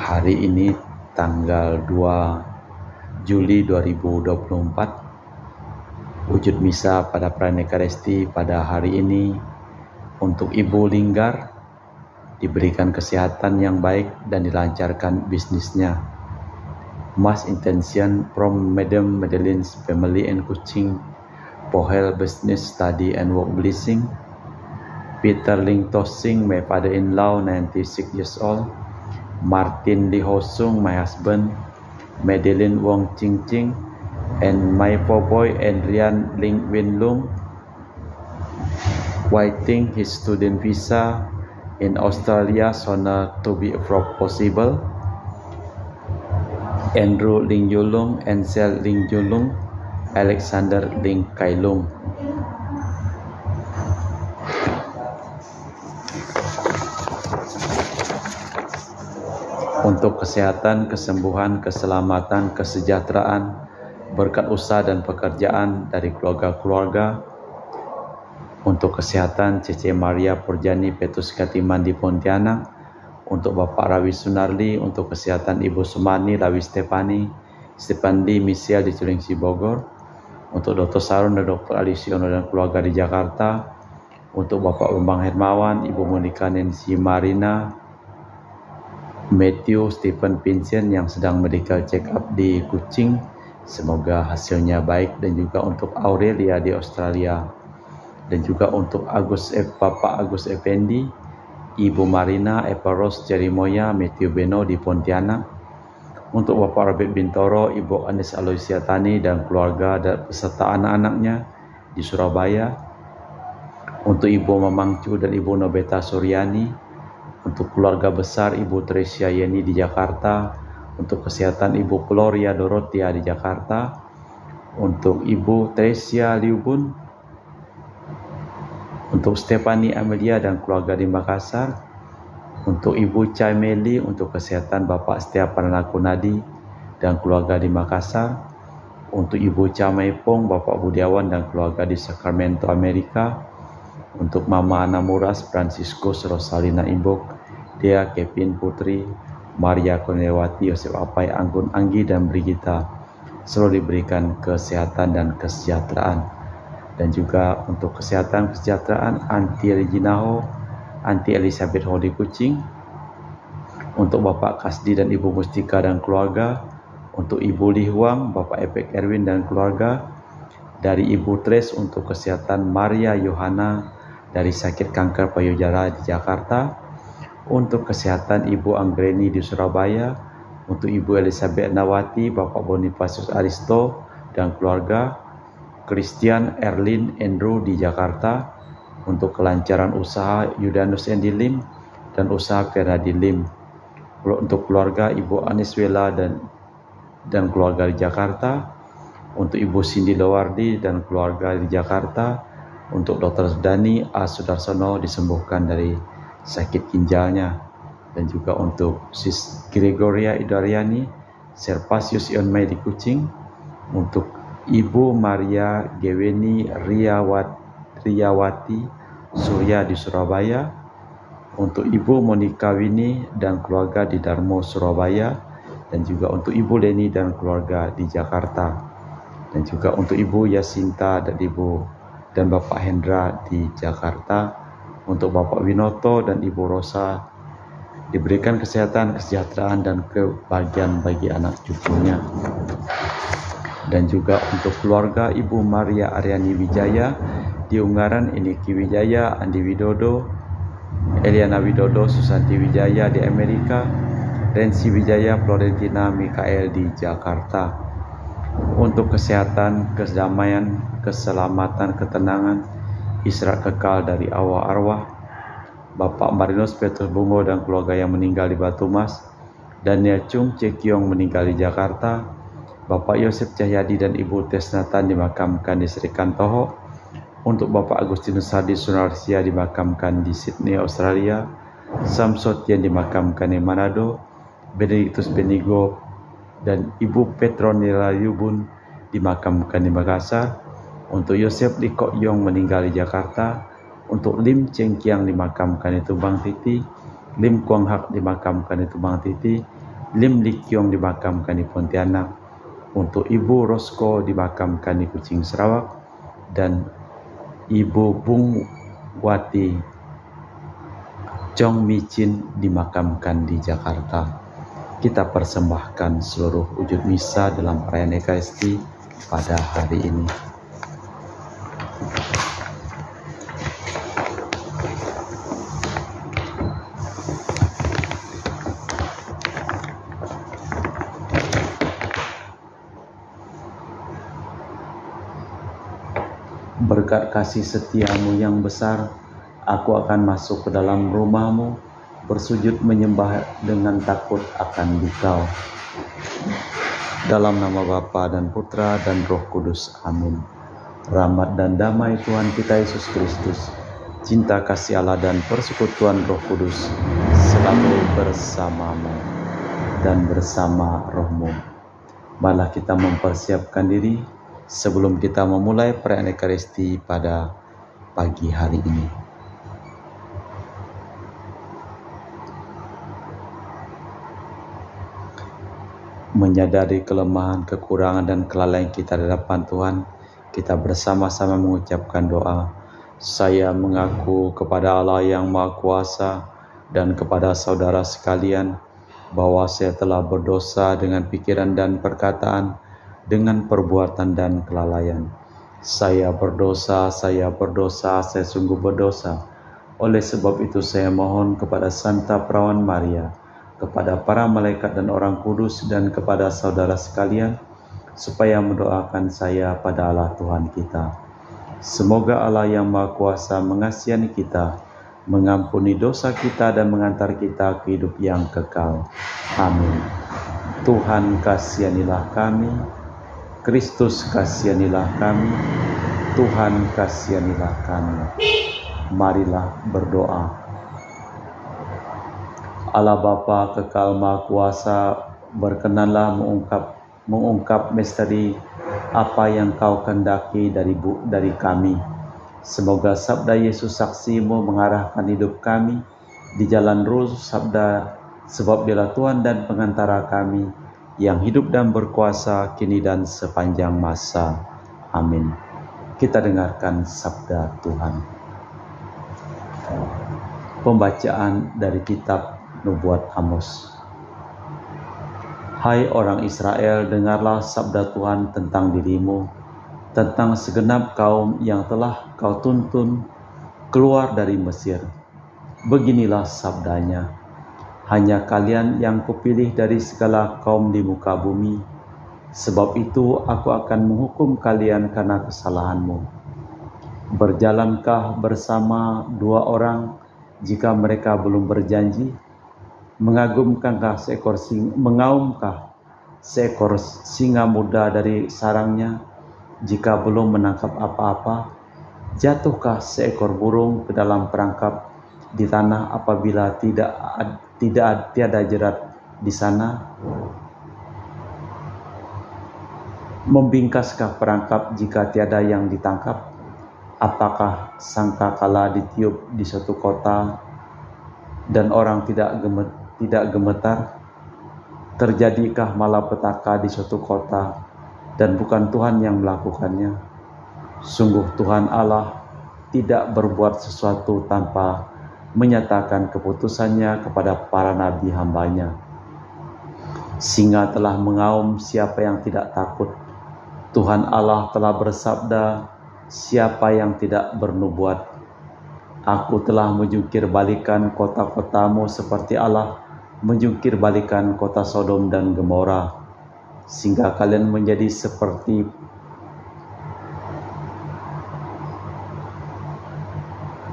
Hari ini tanggal 2 Juli 2024, wujud misa pada perayaan Ekaristi pada hari ini untuk Ibu Linggar diberikan kesehatan yang baik dan dilancarkan bisnisnya. Mass intention from Madam Madeline's family and Kuching for health, business, study and work blessing. Peter Ling Tosing, my father-in-law, 96 years old. Martin Lee Ho Sung, my husband. Madeline Wong Ching Ching, and my poor boy Adrian Ling Win Lung, waiting his student visa in Australia sooner to be possible. Andrew Ling Yulung, Ansel Ling Yulung, Alexander Ling Kailung. Untuk kesehatan, kesembuhan, keselamatan, kesejahteraan, berkat usaha dan pekerjaan dari keluarga-keluarga. Untuk kesehatan, Cece Maria Purjani Petrus Katiman di Pontianak. Untuk Bapak Rawi Sunarli. Untuk kesehatan Ibu Sumani Rawi Stepandi Michelle di Cilengsi Bogor. Untuk Dr. Sarun dan Dr. Alisiono dan keluarga di Jakarta. Untuk Bapak Bambang Hermawan, Ibu Monika Nancy Marina, Matthew Stephen Vincent yang sedang medical check up di Kuching, semoga hasilnya baik. Dan juga untuk Aurelia di Australia, dan juga untuk Bapak Agus Effendi, Ibu Marina, Eva Rose Jerimoya, Matthew Beno di Pontianak. Untuk Bapak Robert Bintoro, Ibu Anis Aloysia Tani dan keluarga dan beserta anak-anaknya di Surabaya. Untuk Ibu Mamang Cu dan Ibu Nobeta Suryani. Untuk keluarga besar Ibu Tresia Yeni di Jakarta. Untuk kesehatan Ibu Gloria Dorotia di Jakarta. Untuk Ibu Tresia Liubun. Untuk Stephanie Amelia dan keluarga di Makassar. Untuk Ibu Chai Meli, untuk kesehatan Bapak Setiapan Lakunadi dan keluarga di Makassar. Untuk Ibu Chamai Pong, Bapak Budiawan dan keluarga di Sacramento, Amerika. Untuk Mama Ana Muras, Franciscus, Rosalina Imbok, Dea Kevin Putri, Maria Kurniawati, Yosef Apai, Anggun Anggi dan Brigita selalu diberikan kesehatan dan kesejahteraan. Dan juga untuk kesehatan kesejahteraan Anti Reginaho, Anti Elizabeth Ho di Kuching. Untuk Bapak Kasdi dan Ibu Mustika dan keluarga. Untuk Ibu Li Huang, Bapak Epek Erwin dan keluarga. Dari Ibu Tres untuk kesehatan Maria Yohana dari sakit kanker payudara di Jakarta. Untuk kesehatan Ibu Anggreni di Surabaya. Untuk Ibu Elizabeth Nawati, Bapak Bonifacius Aristo dan keluarga. Christian Erlin Andrew di Jakarta. Untuk kelancaran usaha Yudanus Endi Lim dan usaha Fernadi Lim. Untuk keluarga Ibu Aniswela dan keluarga di Jakarta. Untuk Ibu Cindy Lowardi dan keluarga di Jakarta. Untuk Dr. Dani A. Sudarsono disembuhkan dari sakit ginjalnya. Dan juga untuk Sis Gregoria Idaryani, Serpasius Ionmai di Kuching. Untuk Ibu Maria Geweni Riyawati Surya di Surabaya. Untuk Ibu Monika Wini dan keluarga di Darmo, Surabaya. Dan juga untuk Ibu Leni dan keluarga di Jakarta. Dan juga untuk Ibu Yasinta dan Bapak Hendra di Jakarta. Untuk Bapak Winoto dan Ibu Rosa diberikan kesehatan, kesejahteraan dan kebahagiaan bagi anak cucunya. Dan juga untuk keluarga Ibu Maria Aryani Wijaya di Ungaran, Iniki Wijaya, Andi Widodo, Eliana Widodo, Susanti Wijaya di Amerika, Rensi Wijaya, Florentina Mikael di Jakarta. Untuk kesehatan, kedamaian, keselamatan, ketenangan, istirahat kekal dari arwah Bapak Marinus Petrus Bungo dan keluarga yang meninggal di Batu Mas, Daniel Chung Cekiong meninggal di Jakarta, Bapak Yosef Cahyadi dan Ibu Tesnatan dimakamkan di Sri Kantoho. Untuk Bapak Agustinus Hadi Sunarsia dimakamkan di Sydney, Australia, Samsotian dimakamkan di Manado, Benedictus Benigo dan Ibu Petronila Yubun dimakamkan di Makassar. Untuk Yosef Liko Yong meninggal di Jakarta. Untuk Lim Cheng Kiang dimakamkan di Tumbang Titi. Lim Kuang Hak dimakamkan di Tumbang Titi. Lim Likyong dimakamkan di Pontianak, untuk Ibu Rosko dimakamkan di Kucing Sarawak, dan Ibu Bung Wati Chong Micin dimakamkan di Jakarta. Kita persembahkan seluruh wujud misa dalam perayaan Ekaristi pada hari ini. Berkat kasih setiamu yang besar, aku akan masuk ke dalam rumahmu, bersujud menyembah dengan takut akan Dikau. Dalam nama Bapa dan Putra dan Roh Kudus. Amin. Rahmat dan damai Tuhan kita Yesus Kristus, cinta kasih Allah dan persekutuan Roh Kudus selalu bersamamu dan bersama rohmu. Malah kita mempersiapkan diri sebelum kita memulai perayaan Ekaristi pada pagi hari ini. Menyadari kelemahan, kekurangan, dan kelalaian kita di hadapan Tuhan, kita bersama-sama mengucapkan doa. Saya mengaku kepada Allah yang Maha Kuasa dan kepada saudara sekalian bahwa saya telah berdosa dengan pikiran dan perkataan, dengan perbuatan dan kelalaian. Saya berdosa, saya sungguh berdosa. Oleh sebab itu saya mohon kepada Santa Perawan Maria, kepada para malaikat dan orang kudus, dan kepada saudara sekalian, supaya mendoakan saya pada Allah Tuhan kita. Semoga Allah yang Maha Kuasa mengasihani kita, mengampuni dosa kita, dan mengantar kita ke hidup yang kekal. Amin. Tuhan kasihanilah kami, Kristus kasihanilah kami, Tuhan kasihanilah kami. Marilah berdoa. Allah Bapa kekal Maha Kuasa, berkenanlah mengungkap misteri apa yang Kau kehendaki dari kami. Semoga sabda Yesus saksimu mengarahkan hidup kami di jalan Roh sabda, sebab Dialah Tuhan dan pengantara kami, yang hidup dan berkuasa kini dan sepanjang masa. Amin. Kita dengarkan sabda Tuhan. Pembacaan dari kitab Nubuat Amos. Hai orang Israel, dengarlah sabda Tuhan tentang dirimu, tentang segenap kaum yang telah Kau tuntun keluar dari Mesir. Beginilah sabdanya: hanya kalian yang Kupilih dari segala kaum di muka bumi. Sebab itu aku akan menghukum kalian karena kesalahanmu. Berjalankah bersama dua orang jika mereka belum berjanji? Mengaumkah seekor singa muda dari sarangnya jika belum menangkap apa-apa? Jatuhkah seekor burung ke dalam perangkap di tanah apabila tiada jerat di sana? Membingkaskah perangkap jika tiada yang ditangkap? Apakah sangkakala ditiup di suatu kota dan orang tidak gemetar? Terjadikah malapetaka di suatu kota dan bukan Tuhan yang melakukannya? Sungguh Tuhan Allah tidak berbuat sesuatu tanpa menyatakan keputusannya kepada para nabi hambanya. Singa telah mengaum, siapa yang tidak takut? Tuhan Allah telah bersabda, siapa yang tidak bernubuat? Aku telah menjungkir balikan kota-kotamu seperti Allah menjungkir balikan kota Sodom dan Gomora, sehingga kalian menjadi seperti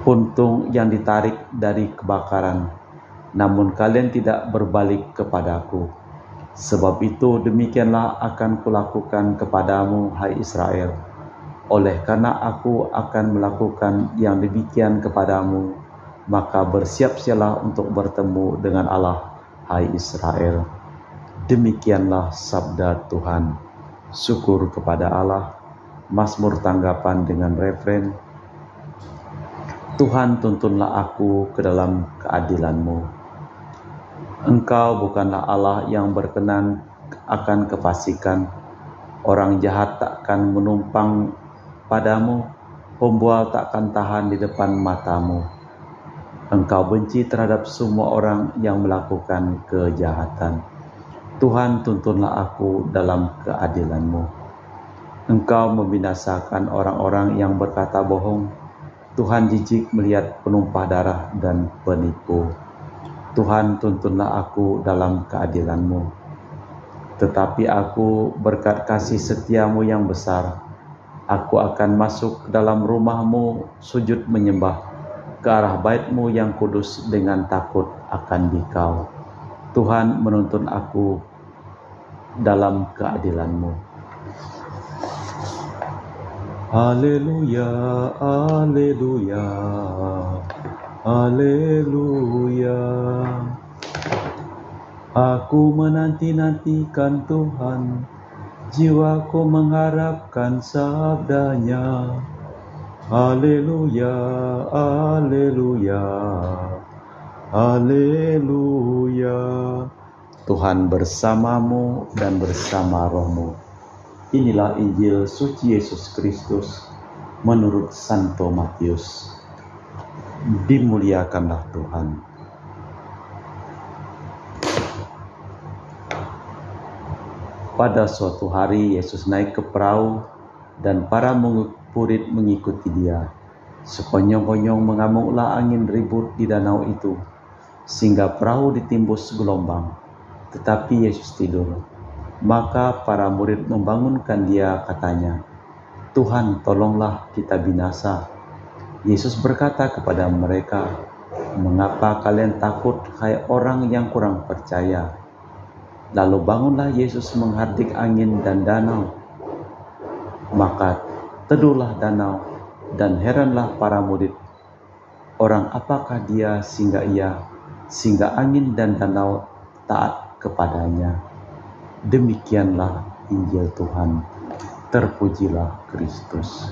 puntung yang ditarik dari kebakaran, namun kalian tidak berbalik kepadaku. Sebab itu demikianlah akan kulakukan kepadamu, hai Israel. Oleh karena aku akan melakukan yang demikian kepadamu, maka bersiap-siaplah untuk bertemu dengan Allah, hai Israel. Demikianlah sabda Tuhan. Syukur kepada Allah. Mazmur tanggapan dengan refren: Tuhan, tuntunlah aku ke dalam keadilan-Mu. Engkau bukanlah Allah yang berkenan akan kefasikan. Orang jahat takkan menumpang padamu, pembual takkan tahan di depan matamu. Engkau benci terhadap semua orang yang melakukan kejahatan. Tuhan, tuntunlah aku dalam keadilan-Mu. Engkau membinasakan orang-orang yang berkata bohong. Tuhan jijik melihat penumpah darah dan penipu. Tuhan, tuntunlah aku dalam keadilan-Mu. Tetapi aku berkat kasih setiamu yang besar, aku akan masuk ke dalam rumah-Mu, sujud menyembah ke arah bait-Mu yang kudus dengan takut akan Dikau. Tuhan, menuntun aku dalam keadilan-Mu. Haleluya, haleluya, haleluya. Aku menanti-nantikan Tuhan, jiwaku mengharapkan sabdanya. Haleluya, haleluya, haleluya. Tuhan bersamamu dan bersama rohmu. Inilah Injil suci Yesus Kristus menurut Santo Matius. Dimuliakanlah Tuhan. Pada suatu hari Yesus naik ke perahu dan para murid mengikuti Dia. Sekonyong-konyong mengamuklah angin ribut di danau itu, sehingga perahu ditimbus gelombang. Tetapi Yesus tidur. Maka para murid membangunkan Dia, katanya, "Tuhan, tolonglah, kita binasa." Yesus berkata kepada mereka, "Mengapa kalian takut, hai orang yang kurang percaya?" Lalu bangunlah Yesus menghardik angin dan danau. Maka teduhlah danau, dan heranlah para murid. Orang apakah Dia sehingga angin dan danau taat kepadanya? Demikianlah Injil Tuhan. Terpujilah Kristus.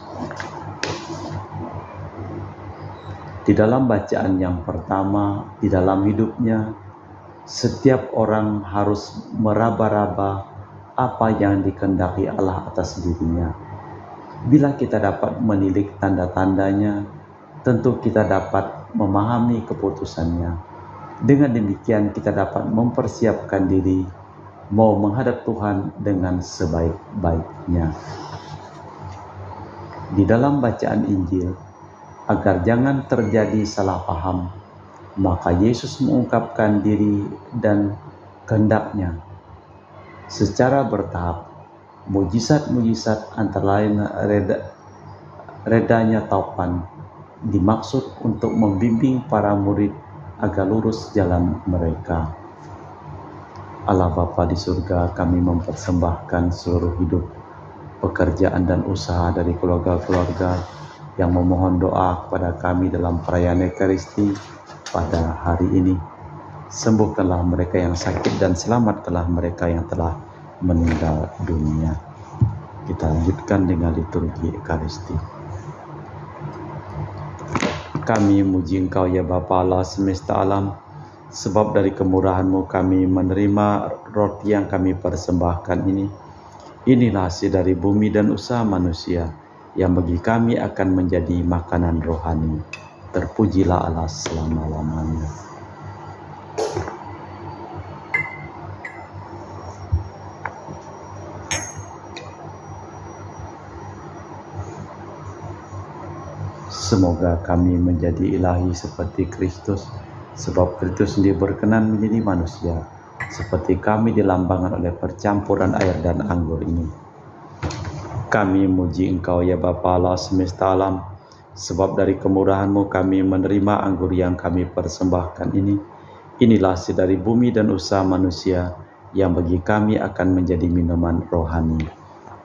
Di dalam bacaan yang pertama, di dalam hidupnya, setiap orang harus meraba-raba apa yang dikehendaki Allah atas dirinya. Bila kita dapat menilik tanda-tandanya, tentu kita dapat memahami keputusannya. Dengan demikian kita dapat mempersiapkan diri mau menghadap Tuhan dengan sebaik-baiknya. Di dalam bacaan Injil, agar jangan terjadi salah paham, maka Yesus mengungkapkan diri dan kehendaknya secara bertahap. Mujizat-mujizat antara lain redanya taupan dimaksud untuk membimbing para murid agar lurus jalan mereka. Allah Bapa di surga, kami mempersembahkan seluruh hidup, pekerjaan dan usaha dari keluarga-keluarga yang memohon doa kepada kami dalam perayaan Ekaristi pada hari ini. Sembuhkanlah mereka yang sakit dan selamatkanlah mereka yang telah meninggal dunia. Kita lanjutkan dengan liturgi Ekaristi. Kami muji Engkau ya Bapa Allah semesta alam, sebab dari kemurahan-Mu kami menerima roti yang kami persembahkan ini. Inilah hasil dari bumi dan usaha manusia, yang bagi kami akan menjadi makanan rohani. Terpujilah Allah selama-lamanya. Semoga kami menjadi ilahi seperti Kristus, sebab Kristus sendiri berkenan menjadi manusia, seperti kami dilambangkan oleh percampuran air dan anggur ini. Kami muji Engkau ya Bapa Allah semesta alam, sebab dari kemurahan-Mu kami menerima anggur yang kami persembahkan ini. Inilah hasil dari bumi dan usaha manusia, yang bagi kami akan menjadi minuman rohani.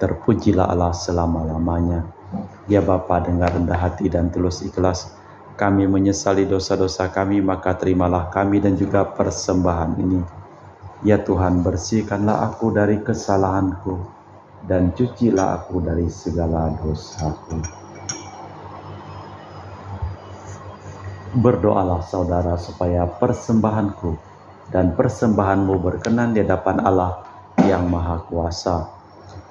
Terpujilah Allah selama-lamanya. Ya Bapa, dengan rendah hati dan tulus ikhlas, kami menyesali dosa-dosa kami, maka terimalah kami dan juga persembahan ini. Ya Tuhan, bersihkanlah aku dari kesalahanku, dan cucilah aku dari segala dosaku. Berdoalah saudara supaya persembahanku dan persembahan-Mu berkenan di hadapan Allah yang Maha Kuasa.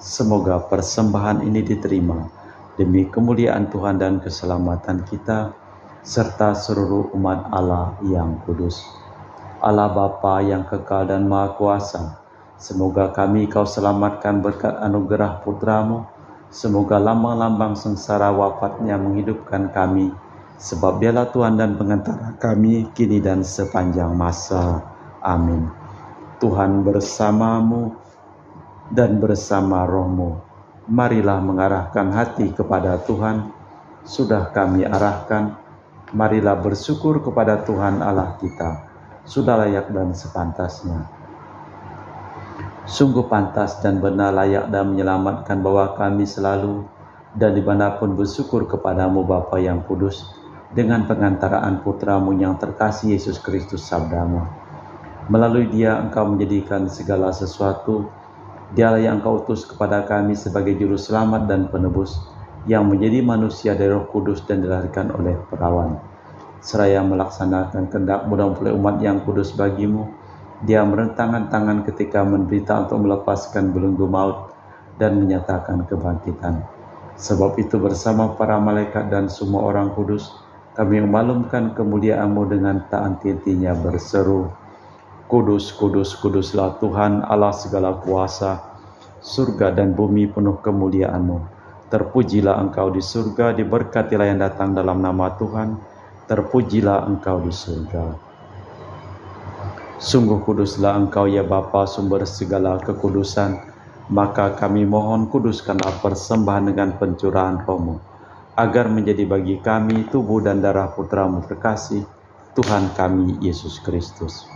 Semoga persembahan ini diterima demi kemuliaan Tuhan dan keselamatan kita, serta seluruh umat Allah yang kudus. Allah Bapa yang kekal dan Maha Kuasa, semoga kami Kau selamatkan berkat anugerah Putra-Mu. Semoga lambang-lambang sengsara wafatnya menghidupkan kami, sebab Dialah Tuhan dan pengantara kami kini dan sepanjang masa. Amin. Tuhan bersamamu dan bersama roh-Mu. Marilah mengarahkan hati kepada Tuhan. Sudah kami arahkan, marilah bersyukur kepada Tuhan Allah kita. Sudah layak dan sepantasnya. Sungguh pantas dan benar, layak dan menyelamatkan bahwa kami selalu dan dimanapun bersyukur kepadamu Bapa yang kudus, dengan pengantaraan Putra-Mu yang terkasih Yesus Kristus sabda-Mu. Melalui Dia Engkau menjadikan segala sesuatu. Dialah yang Engkau utus kepada kami sebagai juru selamat dan penebus, yang menjadi manusia dari Roh Kudus dan dilahirkan oleh perawan. Seraya melaksanakan kehendak-Mu dan oleh umat yang kudus bagi-Mu, Dia merentangkan tangan ketika menderita untuk melepaskan belenggu maut dan menyatakan kebangkitan. Sebab itu bersama para malaikat dan semua orang kudus, kami memaklumkan kemuliaan-Mu dengan tak henti-hentinya berseru, Kudus, kudus, kuduslah Tuhan Allah segala kuasa. Surga dan bumi penuh kemuliaan-Mu. Terpujilah Engkau di surga, diberkatilah yang datang dalam nama Tuhan. Terpujilah Engkau di surga. Sungguh kuduslah Engkau ya Bapa, sumber segala kekudusan. Maka kami mohon, kuduskanlah persembahan dengan pencurahan Roh-Mu, agar menjadi bagi kami tubuh dan darah Putra-Mu terkasih, Tuhan kami Yesus Kristus.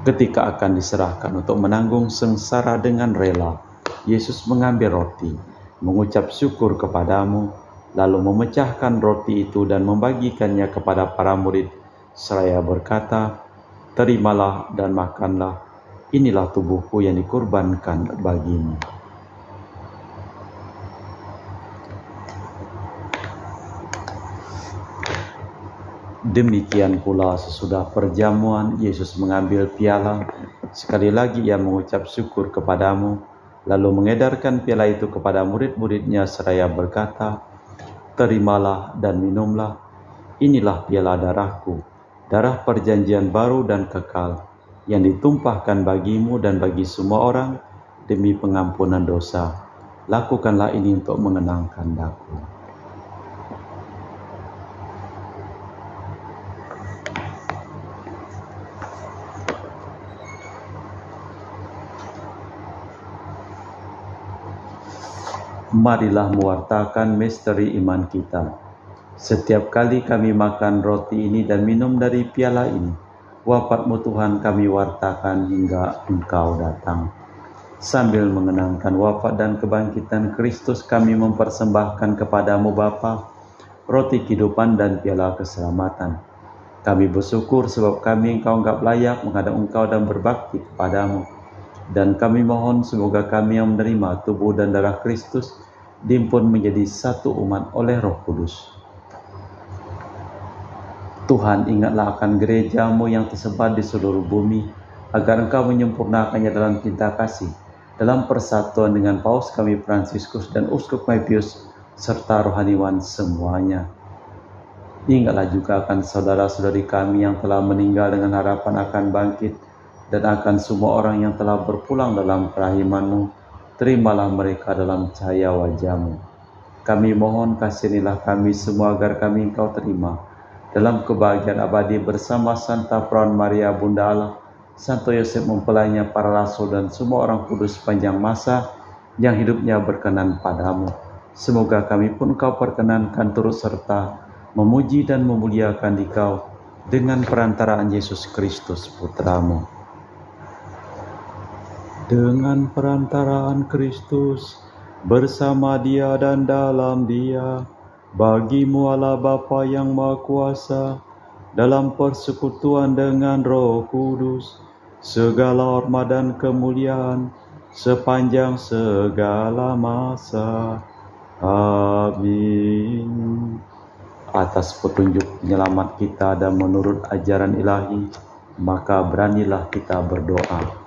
Ketika akan diserahkan untuk menanggung sengsara dengan rela, Yesus mengambil roti, mengucap syukur kepadamu, lalu memecahkan roti itu dan membagikannya kepada para murid, seraya berkata, Terimalah dan makanlah, inilah tubuhku yang dikurbankan bagimu. Demikian pula sesudah perjamuan, Yesus mengambil piala, sekali lagi Ia mengucap syukur kepadamu, lalu mengedarkan piala itu kepada murid-muridnya seraya berkata, Terimalah dan minumlah, inilah piala darahku, darah perjanjian baru dan kekal, yang ditumpahkan bagimu dan bagi semua orang demi pengampunan dosa. Lakukanlah ini untuk mengenangkan Aku. Marilah mewartakan misteri iman kita. Setiap kali kami makan roti ini dan minum dari piala ini, wafat-Mu Tuhan kami wartakan hingga Engkau datang. Sambil mengenangkan wafat dan kebangkitan Kristus, kami mempersembahkan kepadamu Bapa, roti kehidupan dan piala keselamatan. Kami bersyukur sebab kami Engkau anggap layak menghadap Engkau dan berbakti kepadamu. Dan kami mohon semoga kami yang menerima tubuh dan darah Kristus dihimpun menjadi satu umat oleh Roh Kudus. Tuhan, ingatlah akan gereja-Mu yang tersebar di seluruh bumi, agar Engkau menyempurnakannya dalam cinta kasih, dalam persatuan dengan Paus kami Fransiskus dan Uskup Pius, serta rohaniwan semuanya. Ingatlah juga akan saudara-saudari kami yang telah meninggal dengan harapan akan bangkit, dan akan semua orang yang telah berpulang dalam kerahiman-Mu. Terimalah mereka dalam cahaya wajah-Mu. Kami mohon, kasihanilah kami semua agar kami Engkau terima dalam kebahagiaan abadi bersama Santa Perawan Maria Bunda Allah, Santo Yosef mempelainya, para rasul dan semua orang kudus sepanjang masa yang hidupnya berkenan padamu. Semoga kami pun Engkau perkenankan turut serta memuji dan memuliakan Dikau dengan perantaraan Yesus Kristus Putra-Mu. Dengan perantaraan Kristus, bersama Dia dan dalam Dia, bagi-Mu Allah Bapa yang Maha Kuasa, dalam persekutuan dengan Roh Kudus, segala hormat dan kemuliaan sepanjang segala masa. Amin. Atas petunjuk penyelamat kita dan menurut ajaran ilahi, maka beranilah kita berdoa.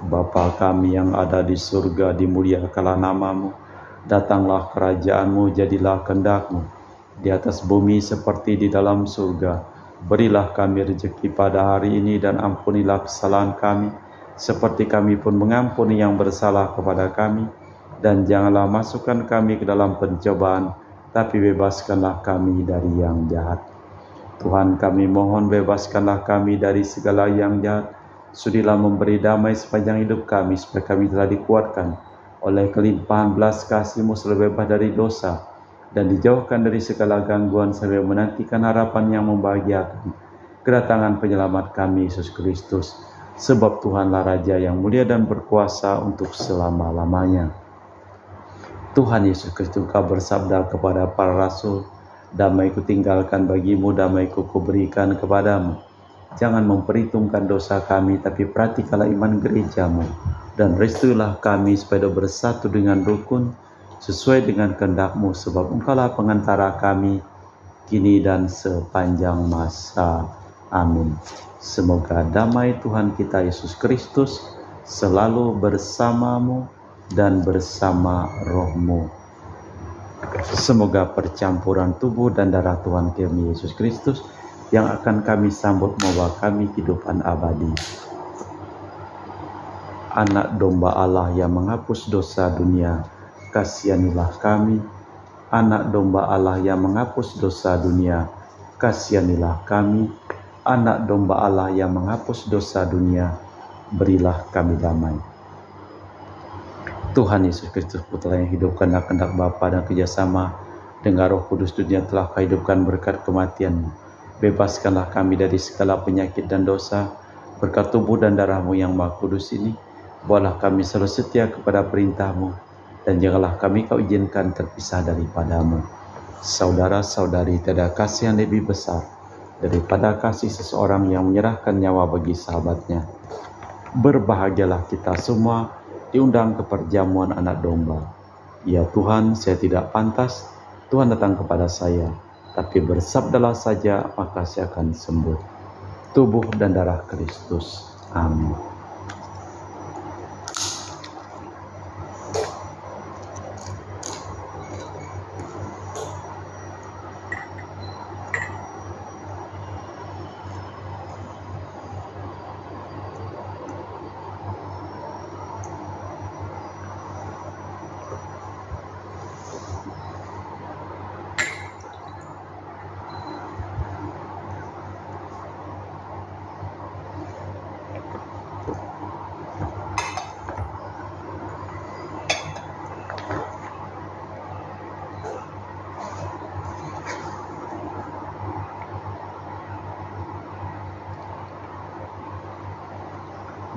Bapa kami yang ada di surga, dimuliakanlah nama-Mu. Datanglah kerajaan-Mu, jadilah kehendak-Mu di atas bumi seperti di dalam surga. Berilah kami rezeki pada hari ini dan ampunilah kesalahan kami, seperti kami pun mengampuni yang bersalah kepada kami. Dan janganlah masukkan kami ke dalam pencobaan, tapi bebaskanlah kami dari yang jahat. Tuhan, kami mohon bebaskanlah kami dari segala yang jahat. Sudilah memberi damai sepanjang hidup kami, supaya kami telah dikuatkan oleh kelimpahan belas kasih-Mu, selalu bebas dari dosa dan dijauhkan dari segala gangguan, sambil menantikan harapan yang membahagiakan, kedatangan penyelamat kami, Yesus Kristus. Sebab Tuhanlah Raja yang mulia dan berkuasa untuk selama-lamanya. Tuhan Yesus Kristus, Kau bersabda kepada para rasul, damai ku tinggalkan bagimu, damai ku berikan kepadamu. Jangan memperhitungkan dosa kami, tapi perhatikanlah iman gereja-Mu, dan restuilah kami supaya bersatu dengan rukun, sesuai dengan kehendak-Mu, sebab Engkaulah pengantara kami, kini dan sepanjang masa. Amin. Semoga damai Tuhan kita Yesus Kristus selalu bersama-Mu dan bersama roh-Mu. Semoga percampuran tubuh dan darah Tuhan kami Yesus Kristus yang akan kami sambut membawa kami kehidupan abadi. Anak domba Allah yang menghapus dosa dunia, kasihanilah kami. Anak domba Allah yang menghapus dosa dunia, kasihanilah kami. Anak domba Allah yang menghapus dosa dunia, berilah kami damai. Tuhan Yesus Kristus, Putra yang hidupkan kehendak Bapa dan kerjasama dengan Roh Kudus, dunia telah Kau hidupkan berkat kematian-Mu. Bebaskanlah kami dari segala penyakit dan dosa, berkat tubuh dan darah-Mu yang Maha Kudus ini. Buatlah kami selalu setia kepada perintah-Mu, dan janganlah kami Kau izinkan terpisah daripada-Mu. Saudara-saudari, tiada kasih yang lebih besar daripada kasih seseorang yang menyerahkan nyawa bagi sahabatnya. Berbahagialah kita semua diundang ke perjamuan anak domba. Ya Tuhan, saya tidak pantas Tuhan datang kepada saya, tapi bersabdalah saja, maka saya akan sembuh. Tubuh dan darah Kristus. Amin.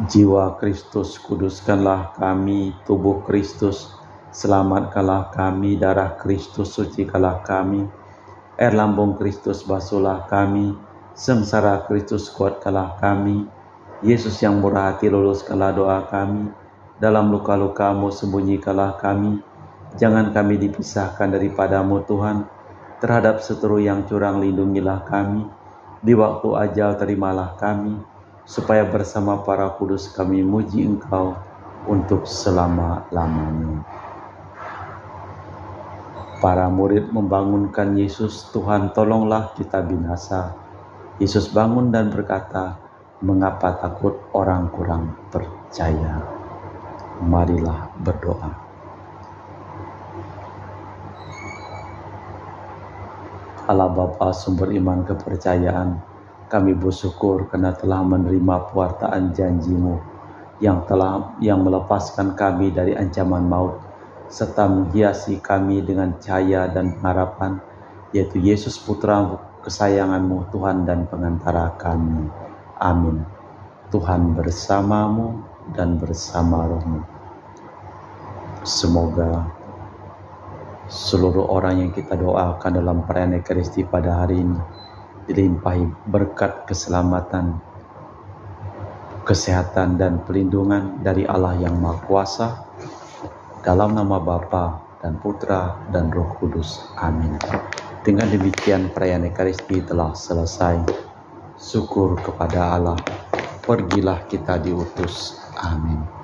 Jiwa Kristus, kuduskanlah kami. Tubuh Kristus, selamatkanlah kami. Darah Kristus, sucikanlah kami. Air lambung Kristus, basuhlah kami. Sengsara Kristus, kuatkanlah kami. Yesus yang murah hati, luluskanlah doa kami. Dalam luka-luka-Mu, sembunyikanlah kami. Jangan kami dipisahkan daripada-Mu, Tuhan. Terhadap seteru yang curang, lindungilah kami. Di waktu ajal, terimalah kami, supaya bersama para kudus kami muji Engkau untuk selama-lamanya. Para murid membangunkan Yesus, Tuhan tolonglah kita binasa. Yesus bangun dan berkata, mengapa takut orang kurang percaya? Marilah berdoa. Allah Bapa, sumber iman kepercayaan, kami bersyukur karena telah menerima pewartaan janji-Mu yang melepaskan kami dari ancaman maut, serta menghiasi kami dengan cahaya dan pengharapan, yaitu Yesus Putra kesayangan-Mu, Tuhan dan pengantara kami. Amin. Tuhan bersama-Mu dan bersama roh-Mu. Semoga seluruh orang yang kita doakan dalam perayaan Ekaristi pada hari ini dilimpahi berkat keselamatan, kesehatan dan perlindungan dari Allah yang Maha Kuasa, dalam nama Bapa dan Putra dan Roh Kudus. Amin. Dengan demikian perayaan Ekaristi telah selesai. Syukur kepada Allah. pergilah kita diutus. Amin.